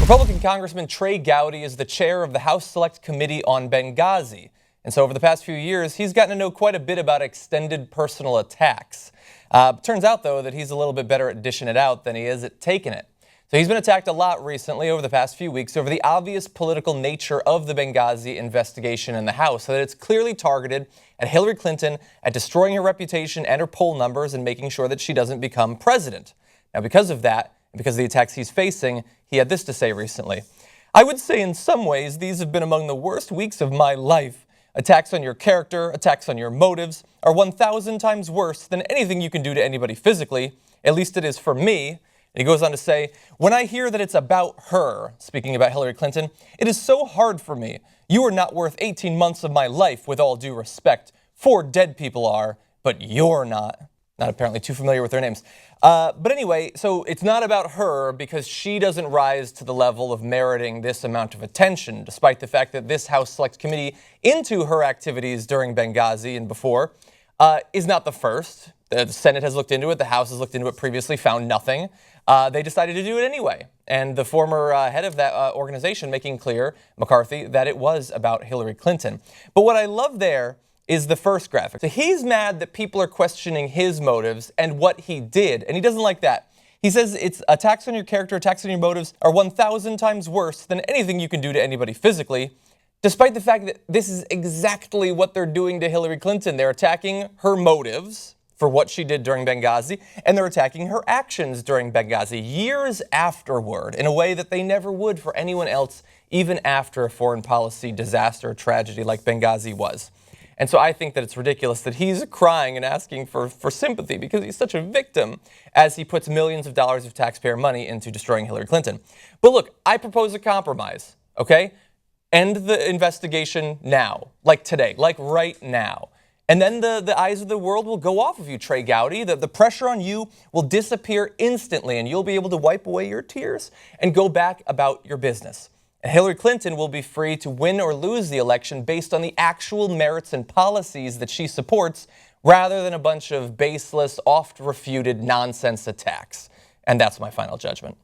Republican Congressman Trey Gowdy is the chair of the House Select Committee on Benghazi. And so over the past few years, he's gotten to know quite a bit about extended personal attacks. Turns out, though, that he's a little bit better at dishing it out than he is at taking it. So he's been attacked a lot recently over the past few weeks over the obvious political nature of the Benghazi investigation in the House, so that it's clearly targeted at Hillary Clinton, at destroying her reputation and her poll numbers and making sure that she doesn't become president. Now, because of that, and because of the attacks he's facing, he had this to say recently. "I would say in some ways these have been among the worst weeks of my life. Attacks on your character, attacks on your motives, are 1,000 times worse than anything you can do to anybody physically. At least it is for me." And he goes on to say, "When I hear that it's about her," speaking about Hillary Clinton, "it is so hard for me. You are not worth 18 months of my life, with all due respect. 4 dead people are, but you're not." Not apparently too familiar with their names. But anyway, so it's not about her because she doesn't rise to the level of meriting this amount of attention, despite the fact that this House Select Committee into her activities during Benghazi and before is not the first. The Senate has looked into it. The House has looked into it previously, found nothing. They decided to do it anyway. And the former head of that organization making clear, McCarthy, that it was about Hillary Clinton. But what I love there is the first graphic. So he's mad that people are questioning his motives and what he did, and he doesn't like that. He says it's attacks on your character, attacks on your motives are 1,000 times worse than anything you can do to anybody physically, despite the fact that this is exactly what they're doing to Hillary Clinton. They're attacking her motives for what she did during Benghazi, and they're attacking her actions during Benghazi years afterward in a way that they never would for anyone else, even after a foreign policy disaster or tragedy like Benghazi was. And so I think that it's ridiculous that he's crying and asking for sympathy because he's such a victim as he puts millions of dollars of taxpayer money into destroying Hillary Clinton. But look, I propose a compromise, okay? End the investigation now, like today, like right now. And then the eyes of the world will go off of you, Trey Gowdy. The pressure on you will disappear instantly, and you'll be able to wipe away your tears and go back about your business. And Hillary Clinton will be free to win or lose the election based on the actual merits and policies that she supports, rather than a bunch of baseless, oft-refuted nonsense attacks. And that's my final judgment.